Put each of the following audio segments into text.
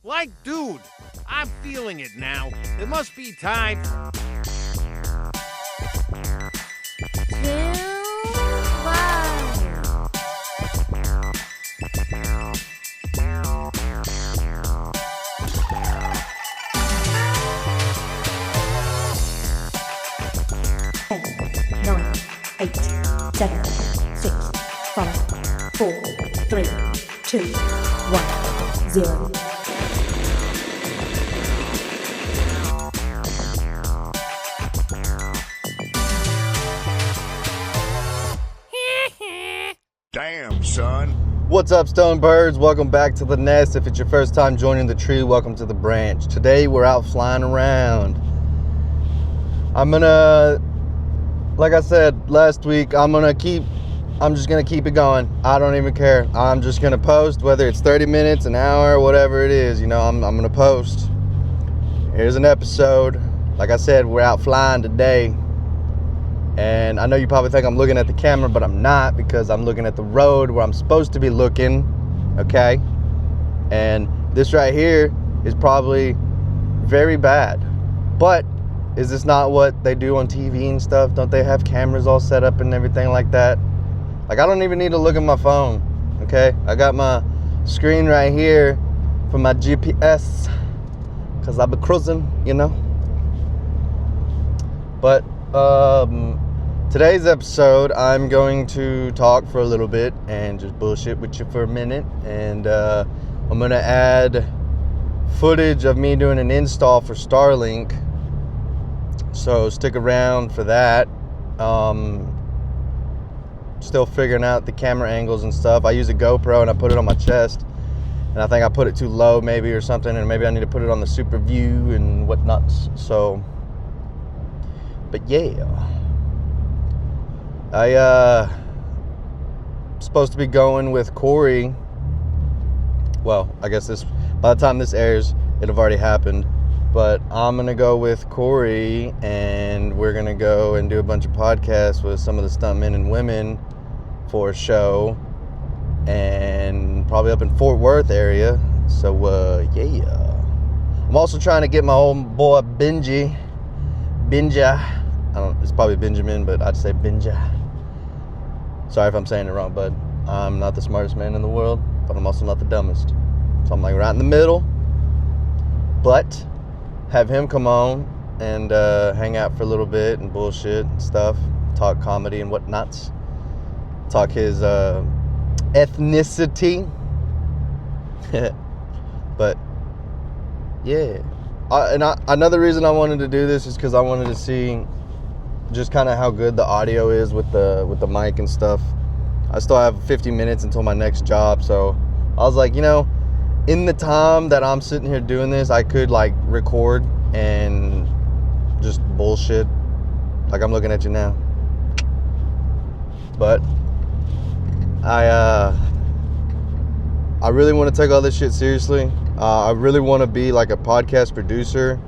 Like, dude, I'm feeling it now. It must be time. 2, 1. Nine, 8, 7, 6, 5, 4, 3, 2, 1, 0. Damn, son. What's up, Stone Birds? Welcome back to the nest. If it's your first time joining the tree, welcome to the branch. Today we're out flying around. Like I said last week, I'm just gonna keep it going. I don't even care. I'm just gonna post, whether it's 30 minutes, an hour, whatever it is, I'm gonna post. Here's an episode. Like I said, we're out flying today. And I know you probably think I'm looking at the camera, but I'm not, because I'm looking at the road where I'm supposed to be looking, okay? And this right here is probably very bad. But is this not what they do on TV and stuff? Don't they have cameras all set up and everything like that? Like, I don't even need to look at my phone, okay? I got my screen right here for my GPS, because I've been cruising, But, today's episode, I'm going to talk for a little bit and just bullshit with you for a minute. And I'm going to add footage of me doing an install for Starlink. So stick around for that. Still figuring out the camera angles and stuff. I use a GoPro and I put it on my chest. And I think I put it too low maybe or something. And maybe I need to put it on the super view and whatnot. So, but yeah. Supposed to be going with Corey. Well, I guess by the time this airs, it'll have already happened. But I'm going to go with Corey, and we're going to go and do a bunch of podcasts with some of the stuntmen and women for a show. And probably up in Fort Worth area. So, yeah. I'm also trying to get my old boy Benja. It's probably Benjamin, but I'd say Benja. Sorry if I'm saying it wrong, bud. I'm not the smartest man in the world, but I'm also not the dumbest. So I'm like right in the middle. But have him come on and hang out for a little bit and bullshit and stuff. Talk comedy and whatnots. Talk his ethnicity. But yeah. Another reason I wanted to do this is because I wanted to see just kind of how good the audio is with the mic and stuff. I still have 50 minutes until my next job, so I was like, in the time that I'm sitting here doing this, I could like record and just bullshit like I'm looking at you now. But I really want to take all this shit seriously. I really want to be like a podcast producer.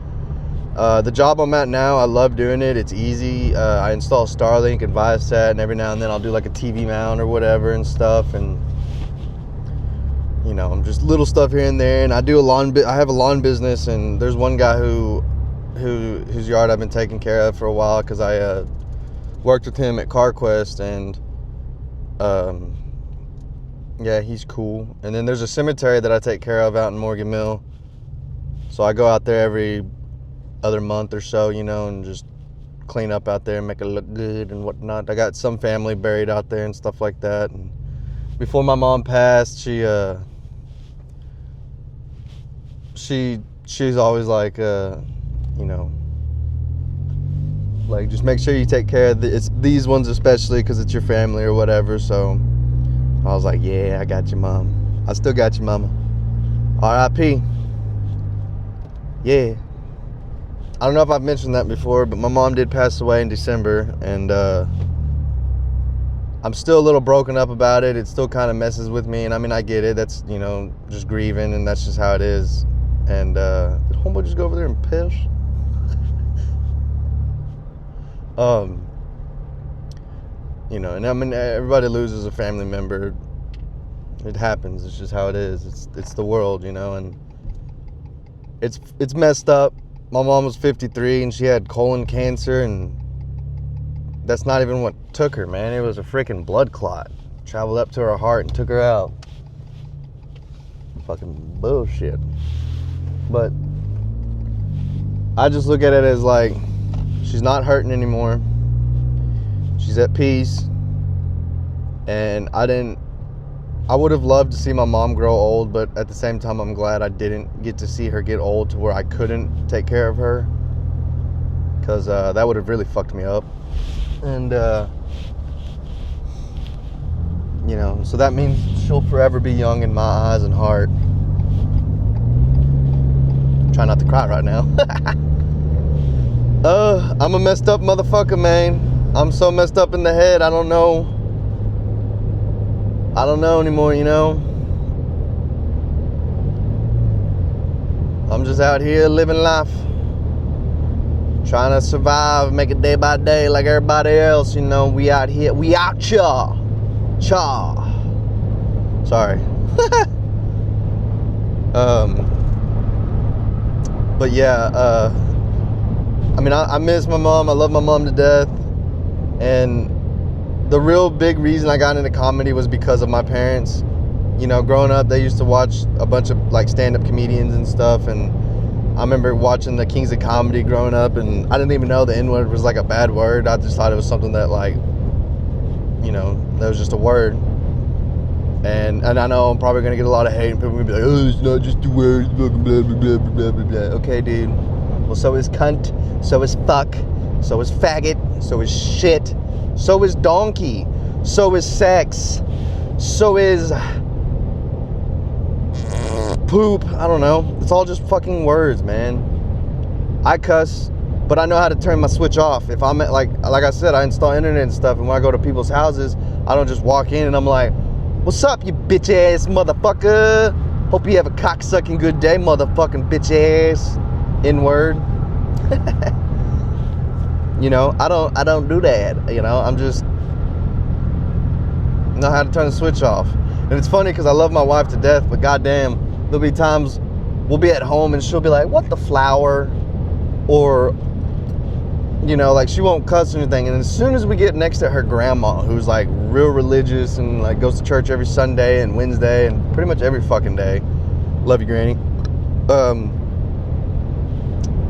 The job I'm at now, I love doing it. It's easy. I install Starlink and Viasat, and every now and then I'll do like a TV mount or whatever and stuff. And I'm just little stuff here and there. And I do I have a lawn business, and there's one guy whose yard I've been taking care of for a while because I worked with him at CarQuest, and yeah, he's cool. And then there's a cemetery that I take care of out in Morgan Mill. So I go out there every other month or so, and just clean up out there and make it look good and whatnot. I got some family buried out there and stuff like that. And before my mom passed, she's always like, like just make sure you take care of it's these ones especially because it's your family or whatever. So I was like, yeah, I got you, Mom. I still got you, Mama. R.I.P. Yeah. I don't know if I've mentioned that before, but my mom did pass away in December, and I'm still a little broken up about it. It still kind of messes with me, and I mean, I get it. That's, just grieving, and that's just how it is. And did homeboy just go over there and piss? And I mean, everybody loses a family member. It happens. It's just how it is. It's the world, and It's messed up. My mom was 53 and she had colon cancer, and that's not even what took her, man. It was a freaking blood clot. Traveled up to her heart and took her out. Fucking bullshit. But I just look at it as like, she's not hurting anymore. She's at peace. And I would have loved to see my mom grow old, but at the same time, I'm glad I didn't get to see her get old to where I couldn't take care of her. Because that would have really fucked me up. And, so that means she'll forever be young in my eyes and heart. Try not to cry right now. I'm a messed up motherfucker, man. I'm so messed up in the head, I don't know anymore, I'm just out here living life. Trying to survive, make it day by day like everybody else, we out here, we out cha. Sorry. But yeah, I miss my mom. I love my mom to death. And the real big reason I got into comedy was because of my parents. Growing up, they used to watch a bunch of like stand-up comedians and stuff, and I remember watching the Kings of Comedy growing up, and I didn't even know the N-word was like a bad word. I just thought it was something that like, that was just a word. And I know I'm probably gonna get a lot of hate, and people are gonna be like, oh, it's not just a word, blah, blah, blah, blah, blah, blah, blah. Okay, dude. Well, so is cunt, so is fuck, so is faggot, so is shit, so is donkey, so is sex, so is poop. I don't know. It's all just fucking words, man. I cuss, but I know how to turn my switch off. If I'm at, like I said, I install internet and stuff, and when I go to people's houses, I don't just walk in and I'm like, what's up, you bitch ass motherfucker? Hope you have a cocksucking good day, motherfucking bitch ass. N-word. I don't do that. I'm just know how to turn the switch off. And it's funny because I love my wife to death, but goddamn, there'll be times we'll be at home and she'll be like, what the flower? Or, like she won't cuss or anything. And as soon as we get next to her grandma, who's like real religious and like goes to church every Sunday and Wednesday and pretty much every fucking day. Love you, Granny.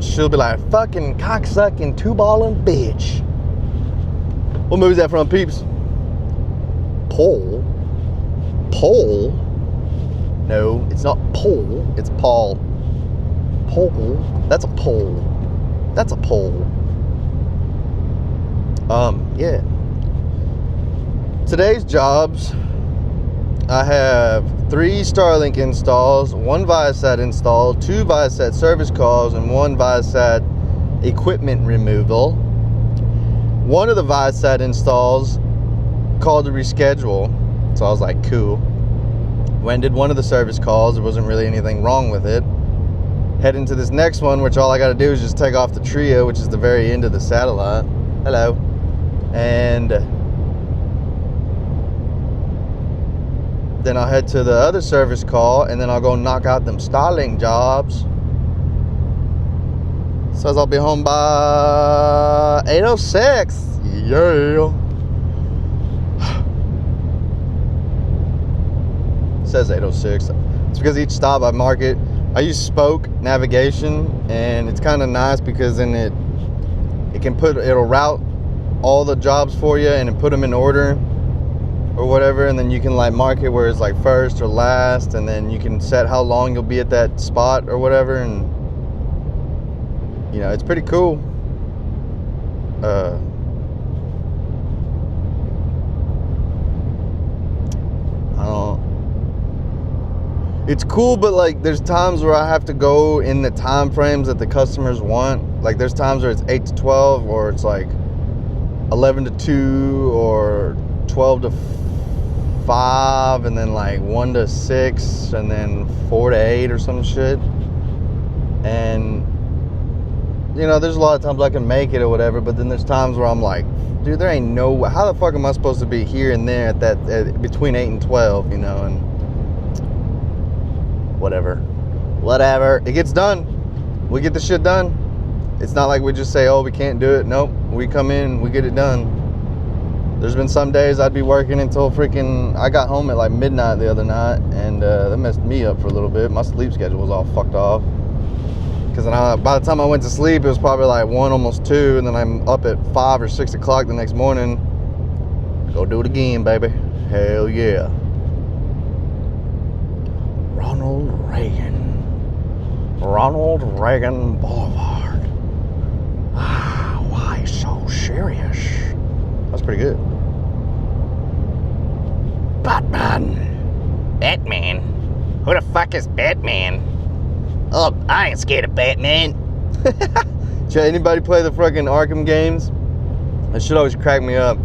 She'll be like, fucking cocksucking, two-balling bitch. What movie is that from, peeps? Pole? No, it's not pole. It's Paul. Pole? That's a pole. That's a pole. Yeah. Today's jobs, I have 3 Starlink installs, 1 Viasat install, 2 Viasat service calls, and 1 Viasat equipment removal. One of the Viasat installs called to reschedule, so I was like, cool. When did one of the service calls, there wasn't really anything wrong with it. Head into this next one, which all I gotta do is just take off the trio, which is the very end of the satellite. Hello. And then I'll head to the other service call, and then I'll go knock out them Starlink jobs. Says I'll be home by 8:06. Yeah. Says 8:06. It's because each stop I mark it. I use Spoke navigation, and it's kind of nice because then it'll route all the jobs for you and then put them in order or whatever, and then you can like mark it where it's like first or last, and then you can set how long you'll be at that spot or whatever, and it's pretty cool. I don't know. It's cool, but like there's times where I have to go in the time frames that the customers want. Like there's times where it's 8 to 12, or it's like 11 to 2, or 12 to 5, and then like 1 to 6, and then 4 to 8 or some shit. And there's a lot of times I can make it or whatever, but then there's times where I'm like, dude, there ain't no way. How the fuck am I supposed to be here and there at between 8 and 12, and whatever. It gets done. we get the shit done. It's not like we just say, oh, we can't do it. Nope, we come in, we get it done. There's been some days I'd be working until freaking, I got home at like midnight the other night, and that messed me up for a little bit. My sleep schedule was all fucked off. Because by the time I went to sleep, it was probably like 1, almost 2, and then I'm up at 5 or 6 o'clock the next morning. Go do it again, baby. Hell yeah. Ronald Reagan Boulevard. Ah, why so serious? That's pretty good. Batman? Who the fuck is Batman? Oh, I ain't scared of Batman. Should anybody play the fucking Arkham games? That shit always crack me up.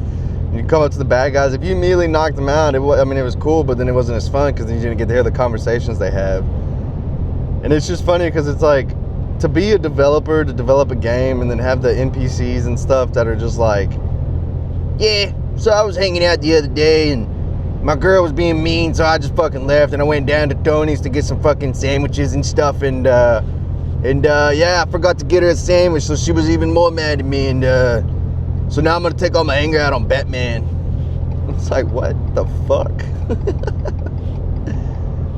You come up to the bad guys. If you immediately knocked them out, it was cool, but then it wasn't as fun because then you didn't get to hear the conversations they have. And it's just funny because it's like, to be a developer, to develop a game, and then have the NPCs and stuff that are just like, yeah, so I was hanging out the other day, and my girl was being mean, so I just fucking left, and I went down to Tony's to get some fucking sandwiches and stuff, and yeah, I forgot to get her a sandwich, so she was even more mad at me, and so now I'm gonna take all my anger out on Batman. It's like, what the fuck?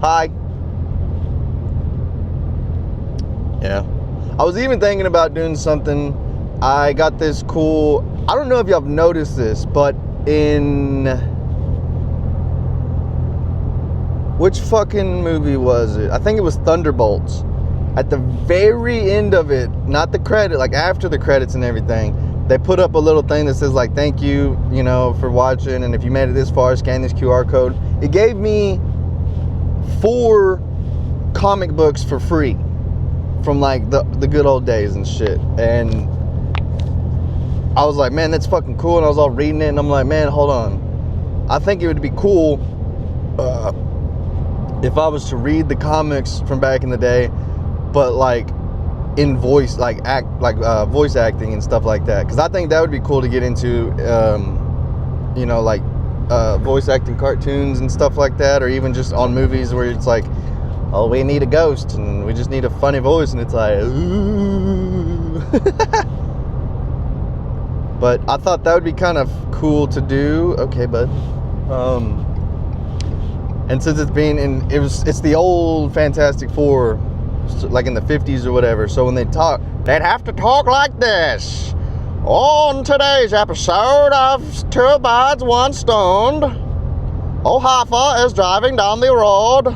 Hi. Yeah. I was even thinking about doing something. I got this cool, I don't know if y'all have noticed this, but in, which fucking movie was it? I think it was Thunderbolts. At the very end of it, not the credit, like after the credits and everything, they put up a little thing that says like, thank you, you know, for watching, and if you made it this far, scan this QR code. It gave me 4 comic books for free from like the good old days and shit. And I was like, man, that's fucking cool. And I was all reading it, and I'm like, man, hold on. I think it would be cool if I was to read the comics from back in the day, but like in voice, like voice acting and stuff like that. Because I think that would be cool to get into, you know, like voice acting cartoons and stuff like that, or even just on movies where it's like, oh, we need a ghost and we just need a funny voice, and it's like, ooh. But I thought that would be kind of cool to do. Okay, bud. And since it's the old Fantastic Four, like in the 50s or whatever, so when they talk, they'd have to talk like this. On today's episode of 2 Birds, 1 Stoned, O'Haffa is driving down the road.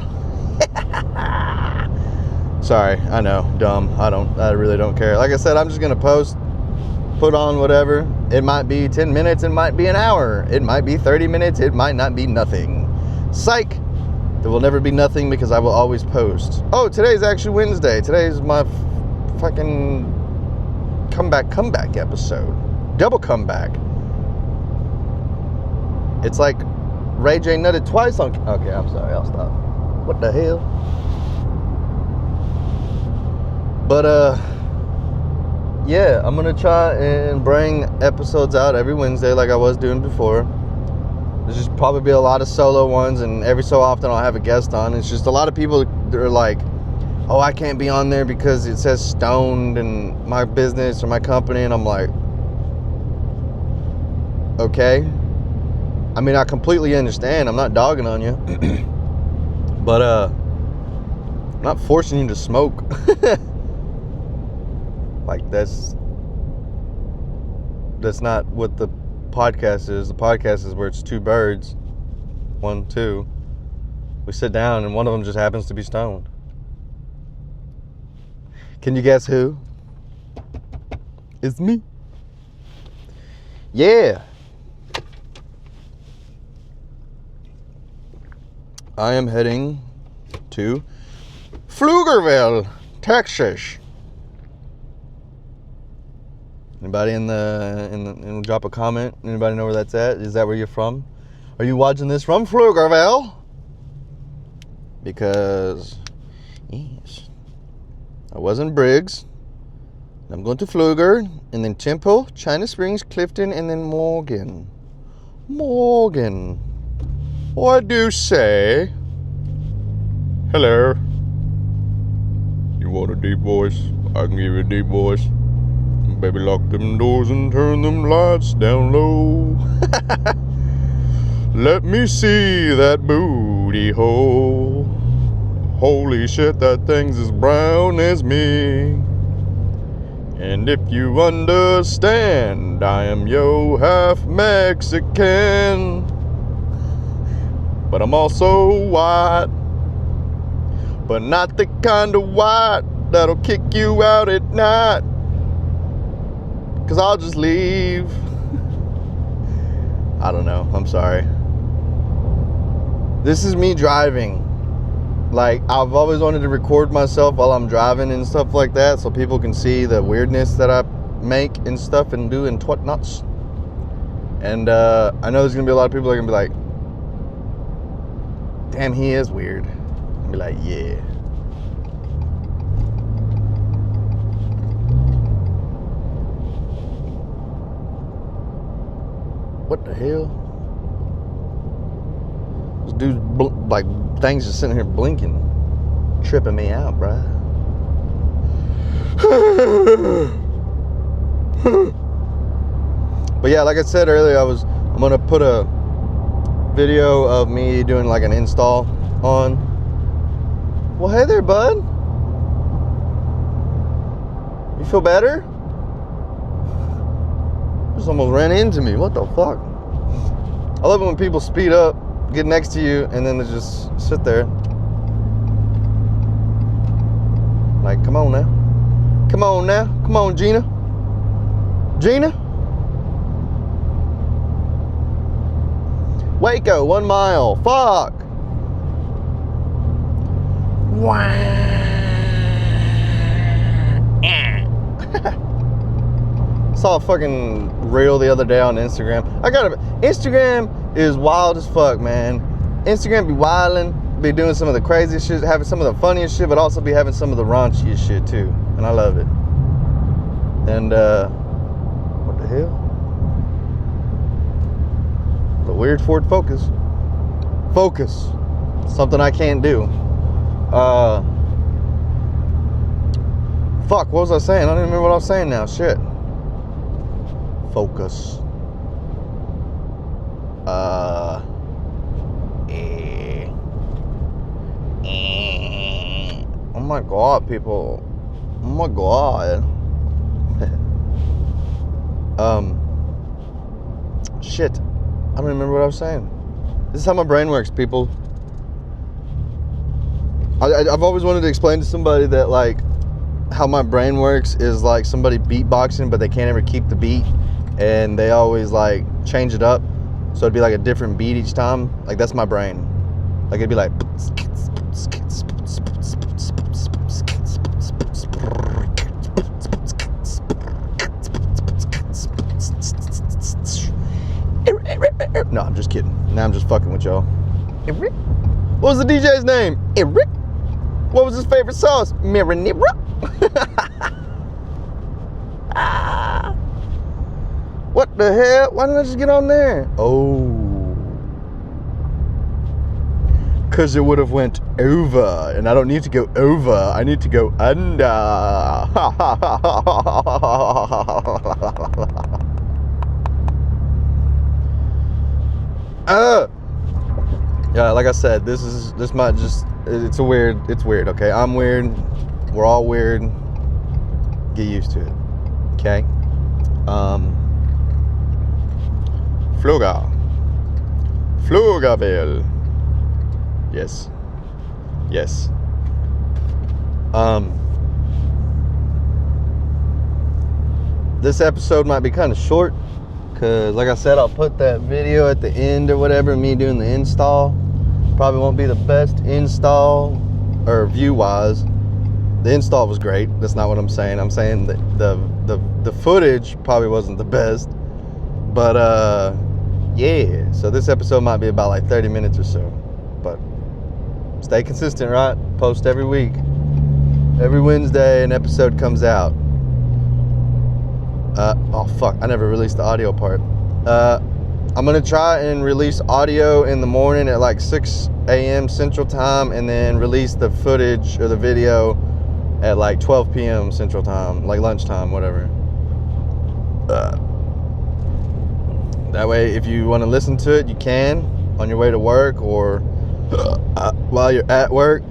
Sorry, I know, dumb. I really don't care. Like I said, I'm just gonna post, put on whatever. It might be 10 minutes, it might be an hour, it might be 30 minutes, it might not be nothing. Psych! There will never be nothing because I will always post. Oh, today's actually Wednesday. Today's my fucking comeback episode. Double comeback. It's like Ray J nutted twice on... Okay, I'm sorry, I'll stop. What the hell? But, yeah, I'm gonna try and bring episodes out every Wednesday like I was doing before. There's just probably be a lot of solo ones, and every so often I'll have a guest on. It's just a lot of people that are like, oh, I can't be on there because it says stoned and my business or my company, and I'm like, okay. I mean, I completely understand. I'm not dogging on you. But, I'm not forcing you to smoke. Like, that's not what the podcast is. The podcast is where it's 2 birds. 1, 2. We sit down and one of them just happens to be stoned. Can you guess who? It's me. Yeah. I am heading to Pflugerville, Texas. Anybody in drop a comment? Anybody know where that's at? Is that where you're from? Are you watching this from Pflugerville? Because, yes, I was in Briggs. I'm going to Pfluger, and then Temple, China Springs, Clifton, and then Morgan. What do you say? Hello. You You want a deep voice? I can give you a deep voice. Baby, lock them doors and turn them lights down low. Let me see that booty hole. Holy shit, that thing's as brown as me. And if you understand, I am yo half Mexican, but I'm also white, but not the kind of white that'll kick you out at night, 'cause I'll just leave. I don't know, I'm sorry. This is me driving. Like, I've always wanted to record myself while I'm driving and stuff like that, so people can see the weirdness that I make and stuff and do and whatnots. And I know there's gonna be a lot of people that are gonna be like, damn, he is weird. I'll be like, yeah. What the hell? This dude's like, things just sitting here blinking, tripping me out, bruh. But yeah, like I said earlier, I'm gonna put a video of me doing like an install on. Well, hey there, bud. You feel better? Just almost ran into me. What the fuck? I love it when people speed up, get next to you, and then they just sit there. Like, come on now. Come on now. Come on, Gina. Gina? Waco, 1 mile. Fuck. Saw a fucking reel the other day on Instagram. Instagram is wild as fuck, man. Instagram be wildin', be doing some of the craziest shit, having some of the funniest shit, but also be having some of the raunchiest shit too. And I love it. And what the hell? The weird Ford Focus. Focus. Something I can't do. Fuck, what was I saying? I don't even remember what I was saying now. Shit. Focus. Oh my god, people. Oh my god. Shit. I don't remember what I was saying. This is how my brain works, people. I've always wanted to explain to somebody that, like, how my brain works is like somebody beatboxing, but they can't ever keep the beat, and they always like change it up, so it'd be like a different beat each time. Like, that's my brain. Like, it'd be like, no, I'm just kidding. Now I'm just fucking with y'all. What was the DJ's name? Eric. What was his favorite sauce? Marinara. What the hell? Why didn't I just get on there? Oh. Because it would have went over, and I don't need to go over. I need to go under. Yeah, like I said, this might just, it's weird, okay? I'm weird. We're all weird. Get used to it. Okay? Flugaville. Yes. This episode might be kind of short, because like I said, I'll put that video at the end or whatever, me doing the install. Probably won't be the best install, or view wise. The install was great. That's not what I'm saying. I'm saying that the footage probably wasn't the best. But yeah, so this episode might be about like 30 minutes or so. But stay consistent, right? Post every week. Every Wednesday an episode comes out. Oh fuck, I never released the audio part. I'm gonna try and release audio in the morning at like 6 a.m. Central Time, and then release the footage or the video at like 12 p.m. Central Time, like lunchtime, whatever. That way, if you want to listen to it, you can on your way to work or while you're at work.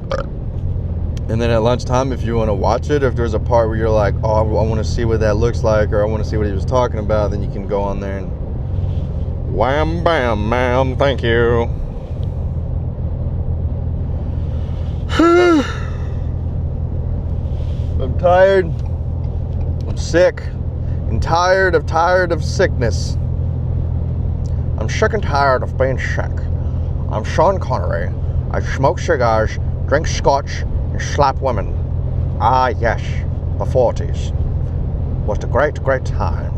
And then at lunchtime, if you want to watch it, if there's a part where you're like, oh, I want to see what that looks like, or I want to see what he was talking about, then you can go on there and wham, bam, ma'am, thank you. I'm tired. I'm sick. And tired of sickness. I'm sick and tired of being sick. I'm Sean Connery. I smoke cigars, drink scotch, and slap women. Ah, yes, the 40s was the great, great time.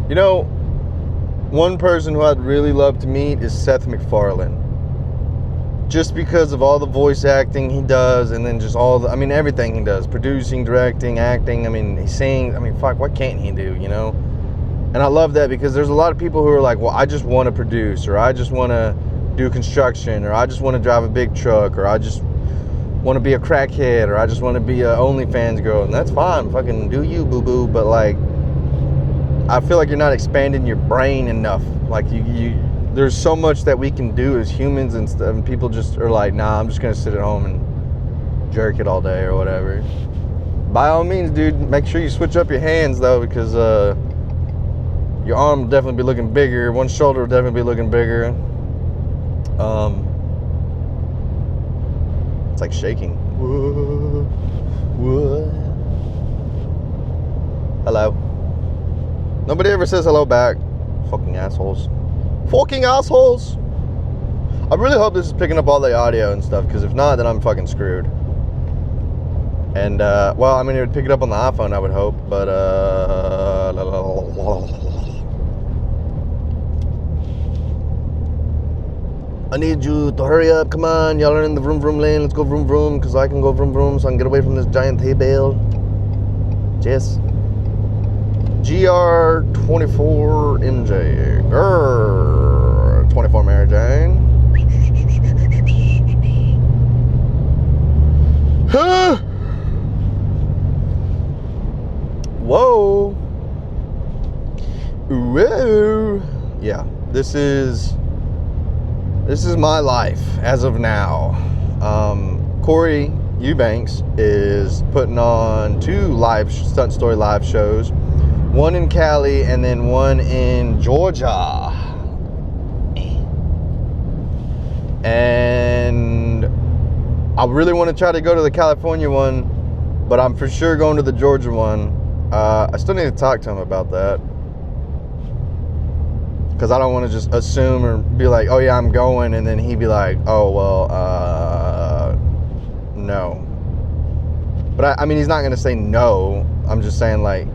You know, one person who I'd really love to meet is Seth MacFarlane. Just because of all the voice acting he does, and then just everything he does. Producing, directing, acting, he sings. Fuck, what can't he do, you know? And I love that because there's a lot of people who are like, well, I just want to produce, or I just want to do construction, or I just want to drive a big truck, or I just want to be a crackhead, or I just want to be a OnlyFans girl. And that's fine, fucking do you, boo-boo. But like, I feel like you're not expanding your brain enough. Like there's so much that we can do as humans and stuff, and people just are like, nah, I'm just gonna sit at home and jerk it all day or whatever. By all means, dude, make sure you switch up your hands though, because your arm will definitely be looking bigger. One shoulder will definitely be looking bigger. It's like shaking. Whoa, whoa. Hello. Nobody ever says hello back. Fucking assholes. Fucking assholes. I really hope this is picking up all the audio and stuff, because if not, then I'm fucking screwed. And, it would pick it up on the iPhone, I would hope, but, I need you to hurry up, come on, y'all are in the vroom vroom lane, let's go vroom vroom, because I can go vroom vroom, so I can get away from this giant hay bale. Yes. GR24MJ. Grrr. 24 Mary Jane. Whoa. Whoa. Yeah, this is my life as of now. Corey Eubanks is putting on 2 Stunt Story live shows. One in Cali and then one in Georgia. And I really want to try to go to the California one, but I'm for sure going to the Georgia one. I still need to talk to him about that, because I don't want to just assume or be like, oh yeah, I'm going, and then he'd be like, oh well, no. But he's not going to say no. I'm just saying, like,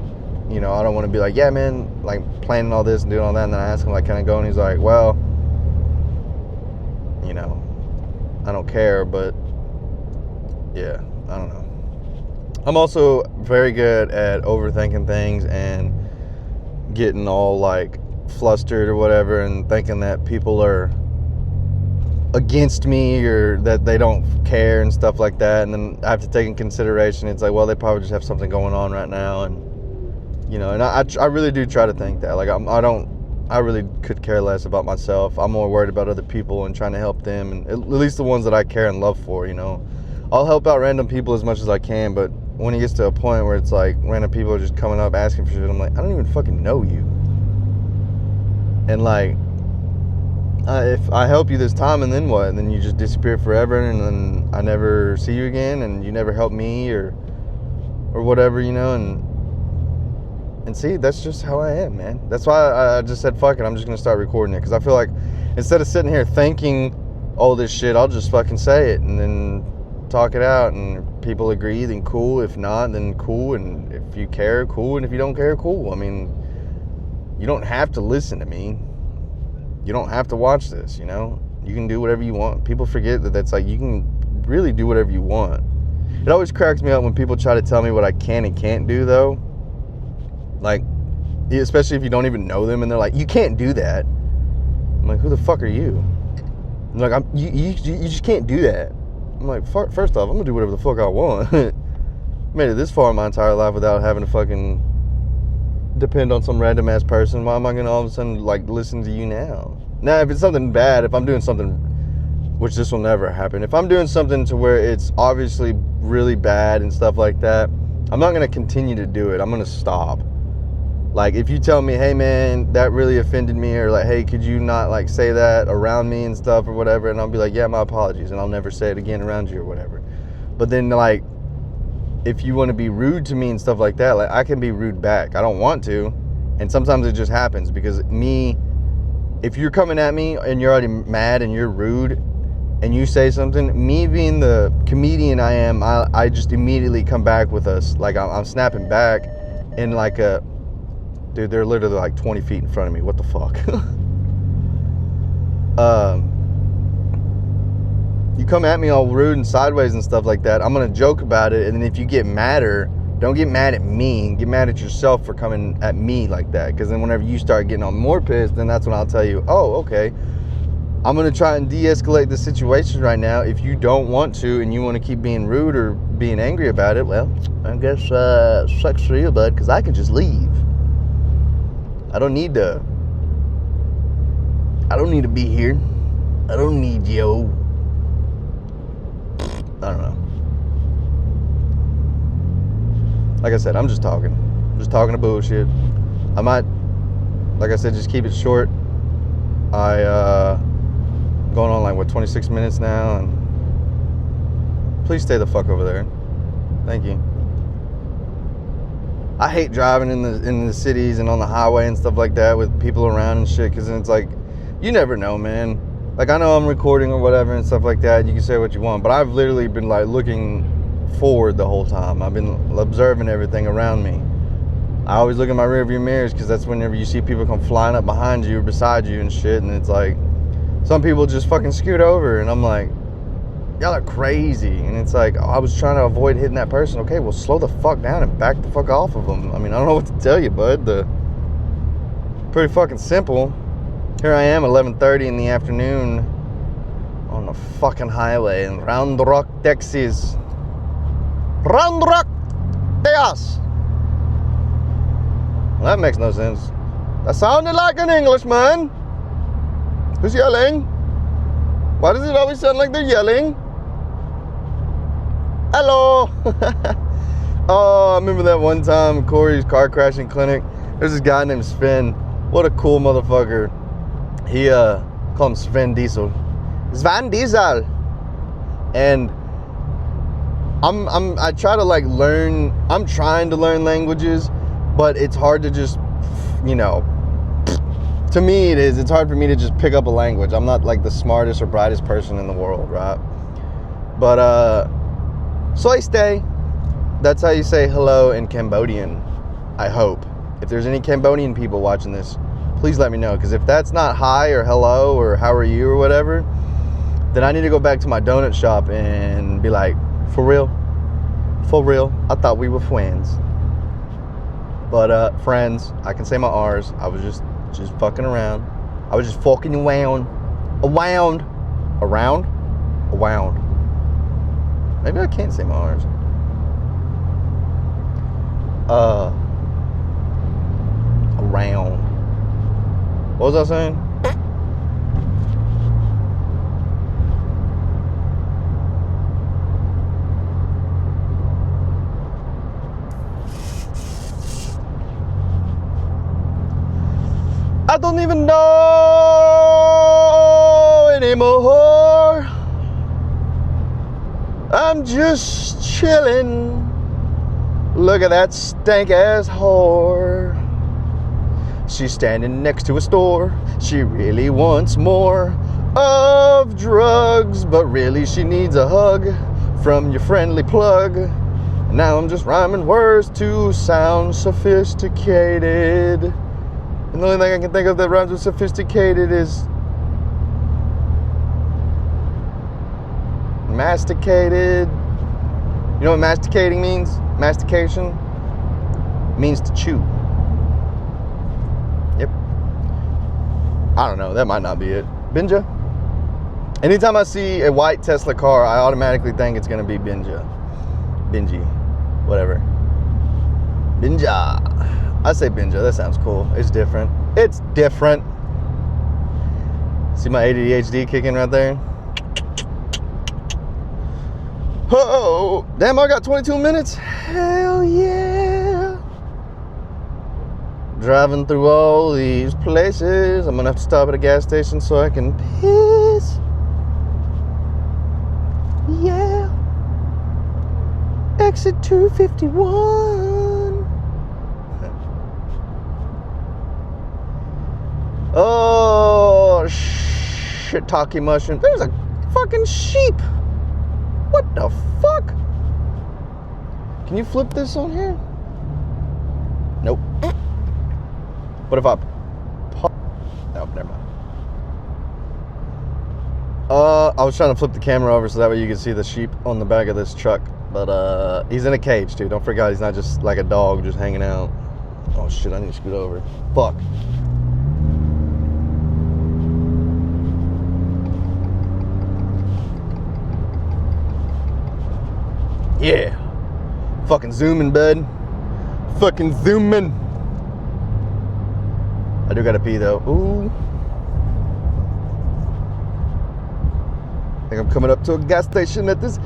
you know, I don't want to be like, yeah, man, like planning all this and doing all that, and then I ask him, like, can I go? And he's like, well, you know, I don't care, but yeah, I don't know. I'm also very good at overthinking things and getting all like flustered or whatever, and thinking that people are against me or that they don't care and stuff like that. And then I have to take in consideration, it's like, well, they probably just have something going on right now, and you know, and I really do try to think that, like, I really could care less about myself. I'm more worried about other people and trying to help them, and at least the ones that I care and love for, you know. I'll help out random people as much as I can, but when it gets to a point where it's like random people are just coming up asking for shit, I'm like, I don't even fucking know you. And like, if I help you this time, and then what? And then you just disappear forever, and then I never see you again, and you never help me or whatever, you know. And see, that's just how I am, man. That's why I just said, fuck it, I'm just going to start recording it. Because I feel like instead of sitting here thinking all this shit, I'll just fucking say it and then talk it out. And if people agree, then cool. If not, then cool. And if you care, cool. And if you don't care, cool. I mean, you don't have to listen to me. You don't have to watch this, you know. You can do whatever you want. People forget that that's like, you can really do whatever you want. It always cracks me up when people try to tell me what I can and can't do, though. Like, especially if you don't even know them, and they're like, you can't do that. I'm like, who the fuck are you? I'm like, you just can't do that. I'm like, first off, I'm gonna do whatever the fuck I want. Made it this far in my entire life without having to fucking depend on some random ass person. Why am I gonna all of a sudden like listen to you now? Now, if it's something bad, if I'm doing something, which this will never happen, if I'm doing something to where it's obviously really bad and stuff like that, I'm not gonna continue to do it. I'm gonna stop. Like, if you tell me, hey man, that really offended me, or like, hey, could you not like say that around me and stuff or whatever, and I'll be like, yeah, my apologies, and I'll never say it again around you or whatever. But then like, if you want to be rude to me and stuff like that, like, I can be rude back. I don't want to, and sometimes it just happens because if you're coming at me and you're already mad and you're rude and you say something, me being the comedian I am, I just immediately come back with like I'm snapping back, and like dude, they're literally like 20 feet in front of me. What the fuck? You come at me all rude and sideways and stuff like that, I'm gonna joke about it, and then if you get madder, don't get mad at me, get mad at yourself for coming at me like that, because then whenever you start getting more pissed, then that's when I'll tell you, oh, okay, I'm gonna try and de-escalate the situation right now. If you don't want to and you want to keep being rude or being angry about it, well, I guess sucks for you, bud, because I can just leave. I don't need to be here. I don't need you. I don't know. Like I said, I'm just talking to bullshit. I might, like I said, just keep it short. Going on like what, 26 minutes now, and please stay the fuck over there. Thank you. I hate driving in the cities and on the highway and stuff like that with people around and shit, because then it's like, you never know, man. Like, I know I'm recording or whatever and stuff like that, you can say what you want, but I've literally been like looking forward the whole time. I've been observing everything around me. I always look in my rearview mirrors, because that's whenever you see people come flying up behind you or beside you and shit, and it's like, some people just fucking scoot over, and I'm like, y'all are crazy. And it's like, oh, I was trying to avoid hitting that person. Okay, well, slow the fuck down and back the fuck off of them. I mean, I don't know what to tell you, bud. Pretty fucking simple. Here I am, 11:30 in the afternoon on the fucking highway in Round Rock, Texas. Round Rock, Texas. Well, that makes no sense. That sounded like an Englishman. Who's yelling? Why does it always sound like they're yelling? Hello. Oh, I remember that one time, Corey's car crashing clinic. There's this guy named Sven. What a cool motherfucker. He call him Sven Diesel. Sven Diesel. And I try to like learn. I'm trying to learn languages, but it's hard to just, you know. To me, it is. It's hard for me to just pick up a language. I'm not like the smartest or brightest person in the world, right? But soy stay. That's how you say hello in Cambodian. I hope. If there's any Cambodian people watching this, please let me know. Because if that's not hi or hello or how are you or whatever, then I need to go back to my donut shop and be like, for real? For real? I thought we were friends. But friends, I can say my R's. I was just fucking around. I was just fucking around. Maybe I can't say my R's. Around. What was I saying? I don't even know anymore. I'm just chilling. Look at that stank ass whore. She's standing next to a store. She really wants more of drugs, but really she needs a hug from your friendly plug. Now I'm just rhyming words to sound sophisticated. And the only thing I can think of that rhymes with sophisticated is masticated. You know what masticating means? Mastication means to chew. Yep. I don't know. That might not be it. Benja? Anytime I see a white Tesla car, I automatically think it's gonna be Benji, whatever. Benja. I say Benja. That sounds cool. It's different. It's different. See my ADHD kicking right there? Oh, damn, I got 22 minutes. Hell yeah. Driving through all these places. I'm gonna have to stop at a gas station so I can piss. Yeah. Exit 251. Oh, shiitake mushroom. There's a fucking sheep. What the fuck? Can you flip this on here? Nope. What if I... Nope, never mind. I was trying to flip the camera over so that way you could see the sheep on the back of this truck. But, he's in a cage, too. Don't forget, he's not just like a dog just hanging out. Oh, shit, I need to scoot over. Fuck. Yeah. Fucking zooming, bud. Fucking zooming. I do gotta pee, though. Ooh. I think I'm coming up to a gas station at this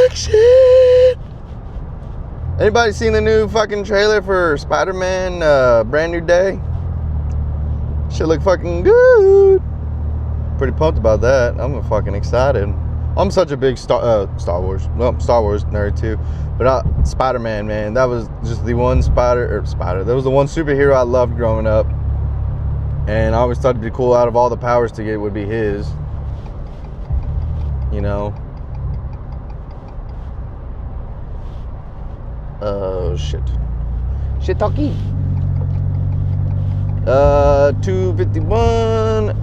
exit. Anybody seen the new fucking trailer for Spider-Man Brand New Day? Shit look fucking good. Pretty pumped about that. I'm fucking excited. I'm such a big Star Wars nerd too. But Spider-Man, man, that was just the one that was the one superhero I loved growing up. And I always thought it'd be cool, out of all the powers to get, would be his. You know. Oh shit. Shit talkie. 251.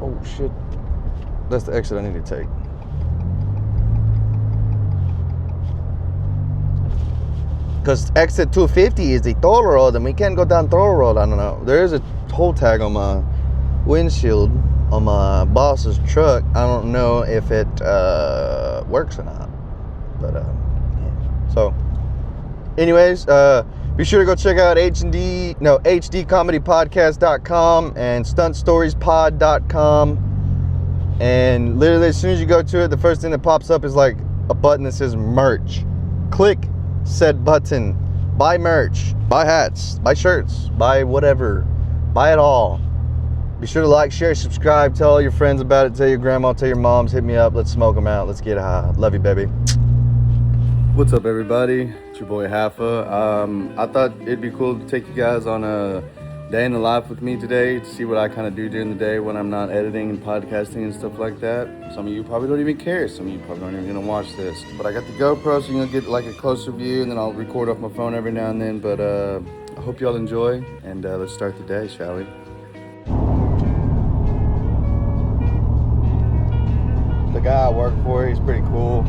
Oh shit. That's the exit I need to take. Because exit 250 is the toll road and we can't go down toll road. I don't know. There is a toll tag on my windshield on my boss's truck. I don't know if it works or not. But yeah. So anyways, be sure to go check out hdcomedypodcast.com and stuntstoriespod.com. And literally as soon as you go to it, the first thing that pops up is like a button that says merch. Click said button. Buy merch. Buy hats. Buy shirts. Buy whatever. Buy it all. Be sure to like, share, subscribe. Tell all your friends about it. Tell your grandma. Tell your moms. Hit me up. Let's smoke them out. Let's get high. Love you, baby. What's up, everybody? It's your boy Haffa. I thought it'd be cool to take you guys on a day in the life with me today to see what I kind of do during the day when I'm not editing and podcasting and stuff like that. Some of you probably don't even care. Some of you probably aren't even gonna watch this. But I got the GoPro, so you're gonna get like a closer view, and then I'll record off my phone every now and then. But I hope y'all enjoy, and let's start the day, shall we? The guy I work for, he's pretty cool.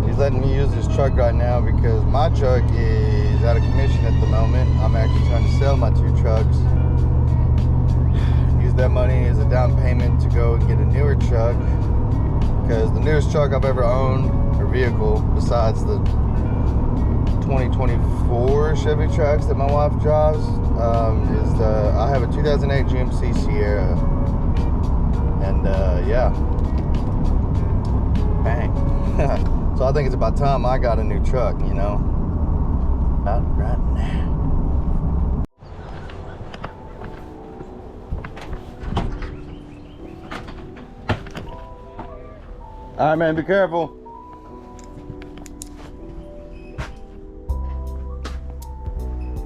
He's letting me use his truck right now because my truck is out of commission at the moment. I'm actually trying to sell my 2 trucks. Use that money as a down payment to go and get a newer truck. Because the newest truck I've ever owned, or vehicle, besides the 2024 Chevy Trax that my wife drives, is I have a 2008 GMC Sierra. And yeah. Bang. So I think it's about time I got a new truck, you know? About right now. All right, man, be careful.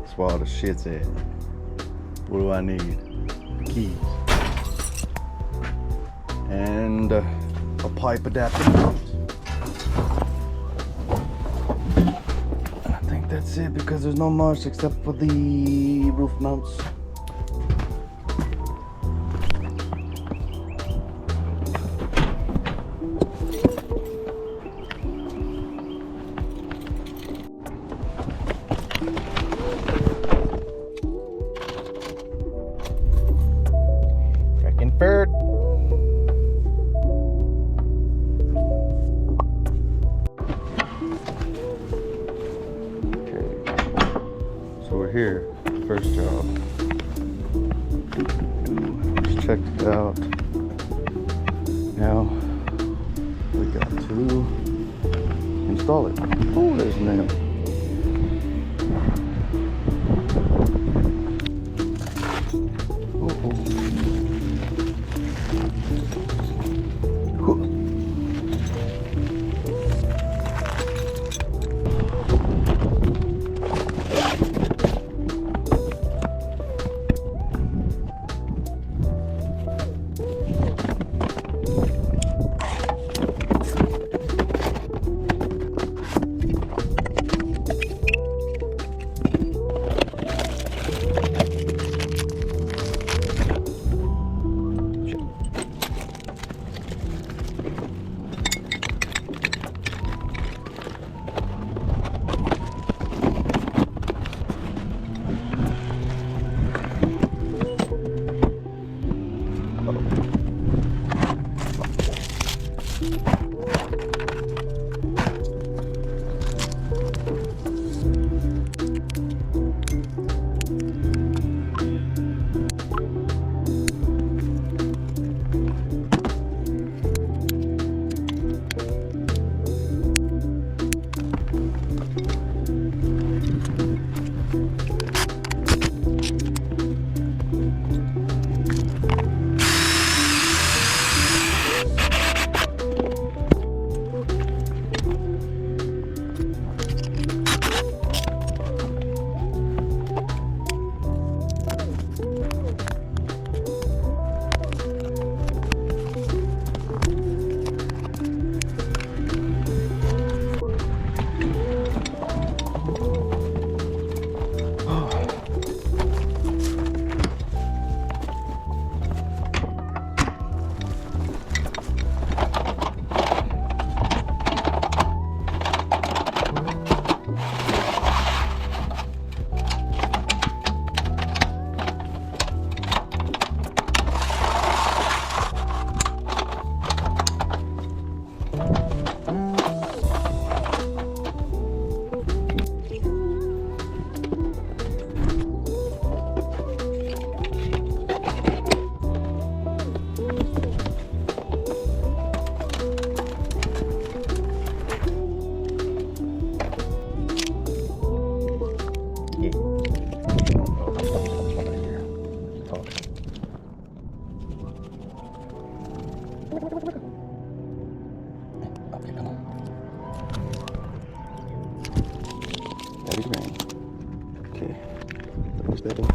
That's where all the shit's at. What do I need? Keys. And a pipe adapter. That's it, because there's no much except for the roof mounts. here. First job. Just checked it out. Now we got to install it. Oh, there's a nail. Okay, push that in.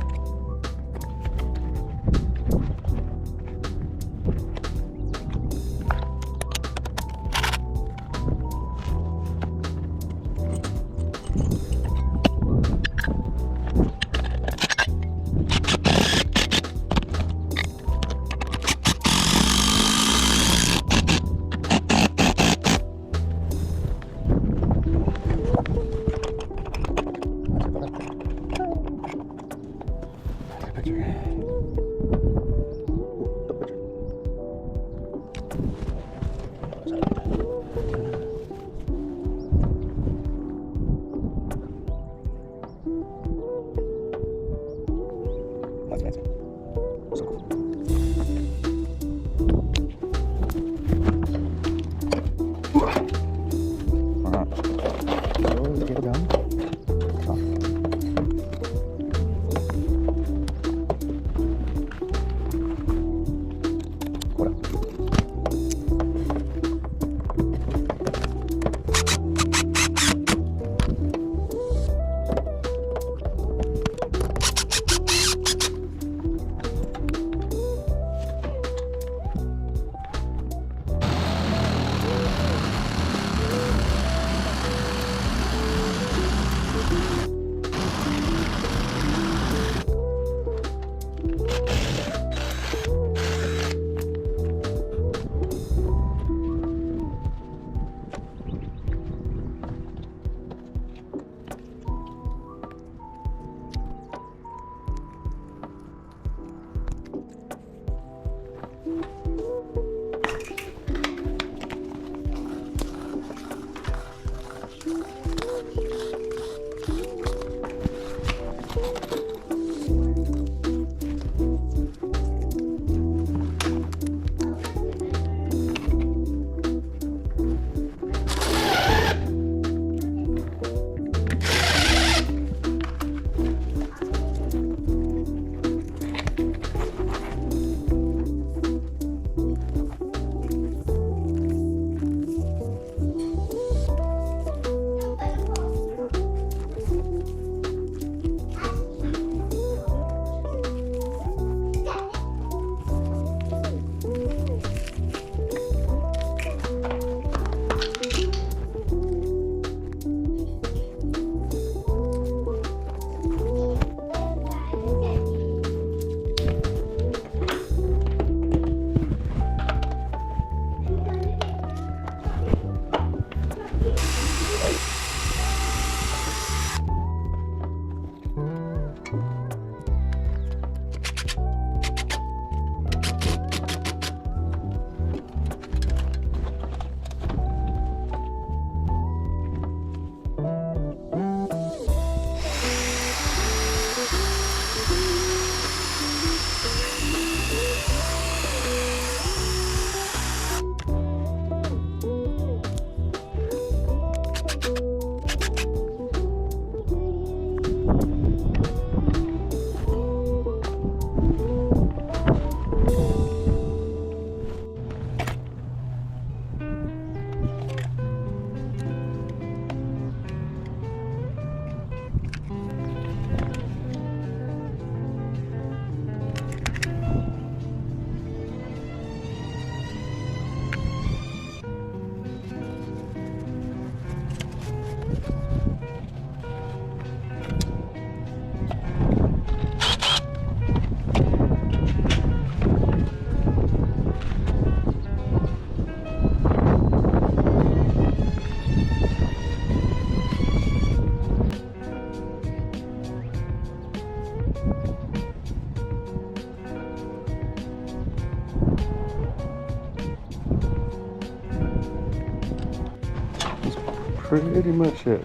pretty much it.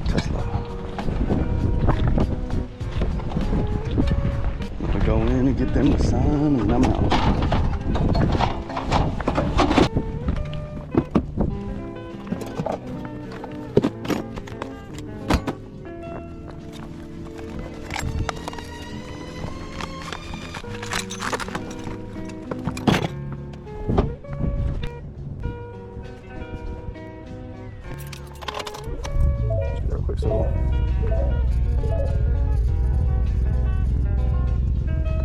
Tesla. I'm gonna go in and get them the sign and I'm out. Real quick, so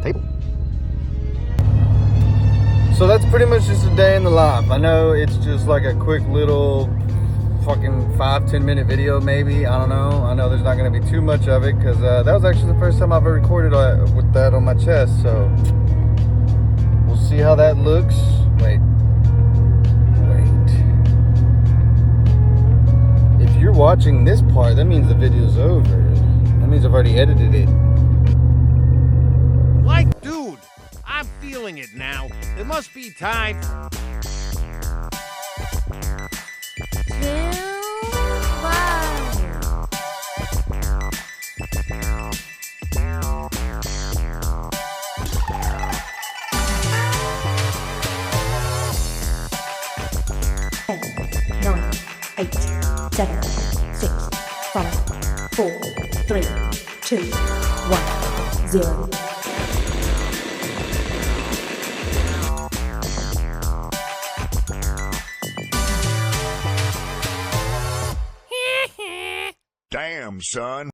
tape. So that's pretty much just a day in the life. I know it's just like a quick little fucking 5-10 minute video maybe. I don't know. I know there's not going to be too much of it because that was actually the first time I've ever recorded with that on my chest. So we'll see how that looks. Wait. If you're watching this part, that means the video's over. That means I've already edited it. Like, dude, I'm feeling it now. It must be time. Nine, 8, 7, 6, 5, 4, 3, 2, 1, 0. Damn, son.